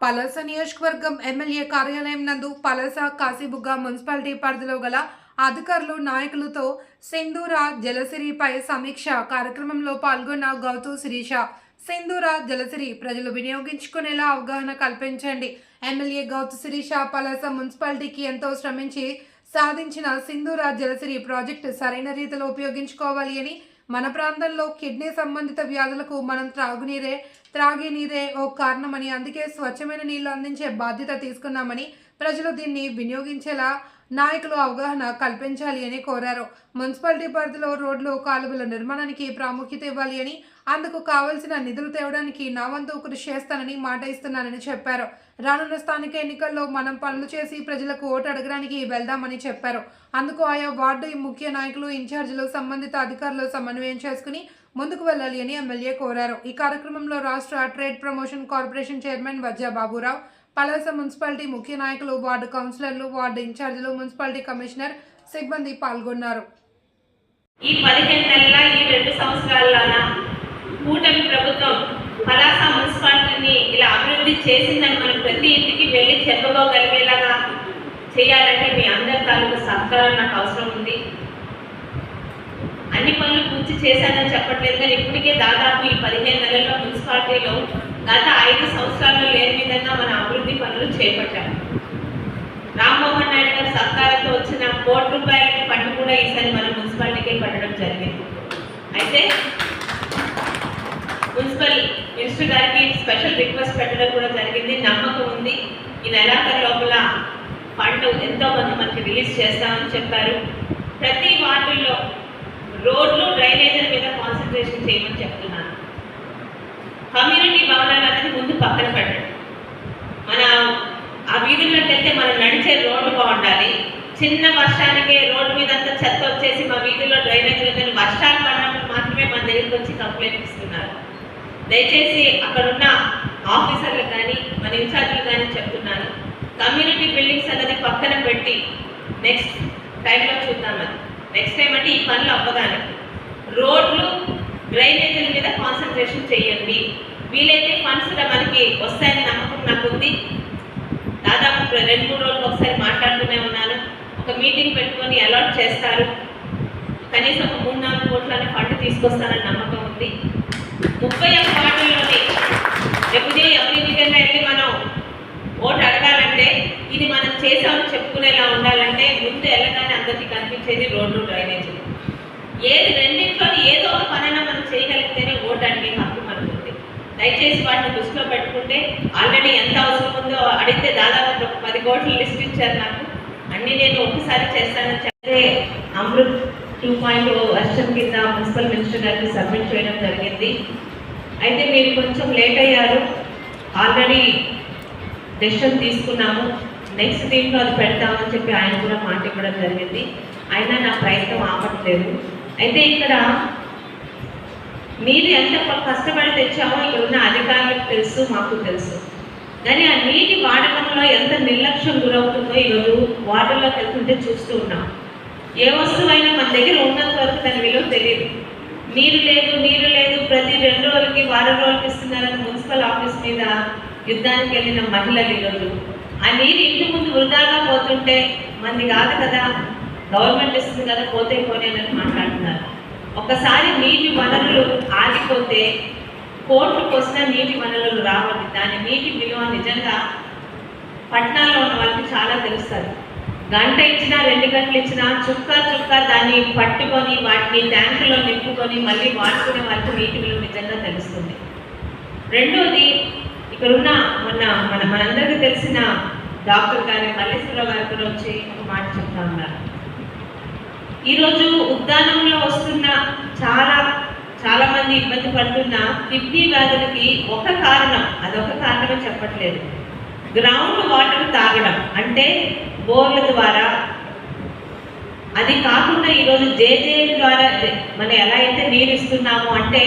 పలాస నియోజకవర్గం ఎమ్మెల్యే కార్యాలయం నందు పలాస కాశీబుగ్గ మున్సిపాలిటీ పరిధిలో గల అధికారులు నాయకులతో సింధూర జలసిరిపై సమీక్ష కార్యక్రమంలో పాల్గొన్న గౌతు శిరీష. సింధూర జలసిరి ప్రజలు వినియోగించుకునేలా అవగాహన కల్పించండి. ఎమ్మెల్యే గౌతు శిరీష పలాస మున్సిపాలిటీకి ఎంతో శ్రమించి సాధించిన సింధూర జలసిరి ప్రాజెక్టు సరైన రీతిలో ఉపయోగించుకోవాలి అని, మన ప్రాంతంలో కిడ్నీ సంబంధిత వ్యాధులకు మనం త్రాగే నీరే ఓ కారణమని, అందుకే స్వచ్ఛమైన నీళ్లు అందించే బాధ్యత తీసుకున్నామని, ప్రజలు దీన్ని వినియోగించేలా నాయకులు అవగాహన కల్పించాలి అని కోరారు. మున్సిపాలిటీ పరిధిలో రోడ్లు, కాలువల నిర్మాణానికి ప్రాముఖ్యత ఇవ్వాలి అని, అందుకు కావలసిన నిధులు తేవడానికి నా వంతు కృషి చేస్తానని మాట ఇస్తున్నానని చెప్పారు. రానున్న స్థానిక ఎన్నికల్లో మనం పనులు చేసి ప్రజలకు ఓటు అడగడానికి వెళ్దామని చెప్పారు. అందుకు ఆయా వార్డు ముఖ్య నాయకులు, ఇన్ఛార్జీలు, సంబంధిత అధికారులు సమన్వయం చేసుకుని ముందుకు వెళ్లాలి అని ఎమ్మెల్యే కోరారు. ఈ కార్యక్రమంలో రాష్ట్ర trade promotion corporation chairman వజ్జా Baburao, Palasa municipality ముఖ్య నాయకులు, వార్డు కౌన్సిలర్లు, వార్డు ఇన్ఛార్జీలు, మున్సిపాలిటీ కమిషనర్ సిబ్బంది పాల్గొన్నారు. ఈ 15 నెలల ఈ 2 సంవత్సరాలలోన కూటమి ప్రభుత్వం పలాస మున్సిపాలిటీని ఇలా అభివృద్ధి చేసిందని మనం ప్రతి ఇంటికి వెళ్ళి చెప్పుకోగలిగేలాగా చేయాలంటే మీ అందరి తాలూకు సహకారం నాకు అవసరం ఉంది. అన్ని పనులు పూర్తి చేశానని చెప్పట్లేదు, కానీ ఇప్పటికే దాదాపు ఈ 15 నెలల్లో మున్సిపాలిటీలో గత 5 సంవత్సరాల్లో లేని విధంగా మన అభివృద్ధి పనులు చేపట్టాము. రామ్మోహన్ నాయుడు గారి సహకారంతో వచ్చిన ₹1 కోటి ఫండ్ కూడా ఈసారి మన మున్సిపాలిటీకే పట్టడం జరిగింది. అయితే మున్సిపల్ మినిస్టర్ గారికి స్పెషల్ రిక్వెస్ట్ పెట్టడం కూడా జరిగింది. నమ్మకం ఉంది, ఈ నెలాఖరు లోపల ఫండ్ ఎంతో మంది మనకి రిలీజ్ చేస్తామని చెప్పారు. ప్రతి వార్డుల్లో రోడ్లు, డ్రైనేజీల మీద కాన్సన్ట్రేషన్ చేయమని చెప్తున్నాను. కమ్యూనిటీ భవనాలు అనేది ముందు పక్కన పెట్టండి. మన ఆ వీధుల్లోకి వెళ్తే మనం నడిచే రోడ్డు బాగుండాలి. చిన్న వర్షానికే రోడ్డు మీద అంతా చెత్త వచ్చేసి మా వీధుల్లో డ్రైనేజీలు కానీ వర్షాలు పడినప్పుడు మాత్రమే మన దగ్గరికి వచ్చి కంప్లైంట్ ఇస్తున్నారు. దయచేసి అక్కడున్న ఆఫీసర్లకు కానీ మన ఇన్ఛార్జీలు కానీ చెప్తున్నాను, కమ్యూనిటీ బిల్డింగ్స్ అనేది పక్కన పెట్టి నెక్స్ట్ టైంలో చూద్దామని. నెక్స్ట్ టైం అంటే ఈ పనులు అవ్వగానే రోడ్లు, డ్రైనేజీల మీద కాన్సన్ట్రేషన్ చేయండి. వీలైతే ఫండ్స్ మనకి వస్తాయని నమ్మకం నాకు ఉంది. దాదాపు 2-3 రోజులకు ఒకసారి మాట్లాడుతూనే ఉన్నాను. ఒక మీటింగ్ పెట్టుకొని అలాట్ చేస్తారు, కనీసం ఒక 3-4 కోట్ల ఫండ్ తీసుకొస్తారని నమ్మకం ఉంది. 31 వార్డుల్లోని రేపు ఎవరి విధంగా వెళ్ళి మనం ఓటు అడగాలంటే ఇది మనం చేసామని చెప్పుకునేలా ఉండాలంటే ముందు వెళ్ళగానే అందరికీ కనిపించేది రోడ్లు, డ్రైనేజీలు. ఏది రెండింటిలోని ఏదో ఒక పనైనా మనం చేయగలిగితేనే ఓటు అడిగే హక్కు మనకు ఉంది. దయచేసి వాటిని దృష్టిలో పెట్టుకుంటే ఆల్రెడీ ఎంత అవసరం ఉందో అడిగితే దాదాపు 10 కోట్ల లిస్ట్ ఇచ్చారు నాకు. అన్నీ నేను ఒకసారి చేస్తానని చెప్తే అమృత్ 2.0 వర్షం కింద మున్సిపల్ మినిస్టర్ గారికి సబ్మిట్ చేయడం జరిగింది. అయితే మీరు కొంచెం లేట్ అయ్యారు. ఆల్రెడీ డెసిషన్ తీసుకున్నాము, నెక్స్ట్ దీంట్లో అది పెడతామని చెప్పి ఆయన కూడా మాట ఇవ్వడం జరిగింది. అయినా నా ప్రయత్నం ఆపట్లేదు. అయితే ఇక్కడ నీరు ఎంత కష్టపడి తెచ్చామో ఇక్కడ ఉన్న అధికారులకు తెలుసు, మాకు తెలుసు. కానీ ఆ నీటి వాడకంలో ఎంత నిర్లక్ష్యం గురవుతుందో ఈరోజు వార్డుల్లోకి వెళ్తుంటే చూస్తూ ఉన్నాం. ఏ వస్తువైనా మన దగ్గర ఉన్నంత వరకు దాని విలువ తెలియదు. నీరు లేదు ప్రతి 2 రోజులకి, వారం రోజులకి ఇస్తున్నారని మున్సిపల్ ఆఫీస్ మీద యుద్ధానికి వెళ్ళిన మహిళలు ఈరోజు ఆ నీరు ఇంటి ముందు వృధాగా పోతుంటే మంది కాదు కదా, గవర్నమెంట్ ఇస్తుంది కదా, పోతే పోనేనని మాట్లాడుతున్నారు. ఒకసారి నీటి వనరులు ఆగిపోతే కోట్లకు వచ్చిన నీటి వనరులు రావాలి. దాని నీటి విలువ నిజంగా పట్టణాల్లో ఉన్న వాళ్ళకి చాలా తెలుస్తుంది. గంట ఇచ్చినా 2 గంటలు ఇచ్చినా చుక్క దాన్ని పట్టుకొని వాటిని ట్యాంకులో నింపుకొని మళ్ళీ వాడుకునే వాళ్ళకి నీటి విలువ నిజంగా తెలుస్తుంది. రెండోది, ఇక్కడున్న మనందరికీ తెలిసిన డాక్టర్ గారి మల్లేశ్వరరావు గారి కూడా వచ్చి ఒక మాట చెప్తా ఉన్నారు. ఈరోజు ఉద్యానంలో వస్తున్న చాలా మంది ఇబ్బంది పడుతున్న కిడ్నీ వ్యాధులకి అదొక కారణమే చెప్పట్లేదు. గ్రౌండ్ వాటర్ తాగడం అంటే బోర్ల ద్వారా, అది కాకుండా ఈరోజు జేజేఎల్ ద్వారా మనం ఎలా అయితే నీరు ఇస్తున్నామో అంటే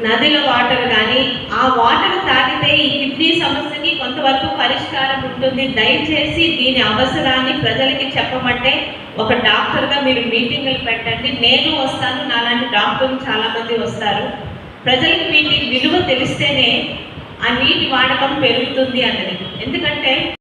నదుల వాటర్ కానీ ఆ వాటర్ తాగితే ఈ కిడ్నీ సమస్యకి కొంతవరకు పరిష్కారం ఉంటుంది. దయచేసి దీని అవసరాన్ని ప్రజలకి చెప్పమంటే ఒక డాక్టర్గా మీరు మీటింగులు పెట్టండి. నేను వస్తాను, నాలాంటి డాక్టర్లు చాలామంది వస్తారు. ప్రజలకు వీటి విలువ తెలిస్తేనే ఆ నీటి వాడకం పెరుగుతుంది అన్నది. ఎందుకంటే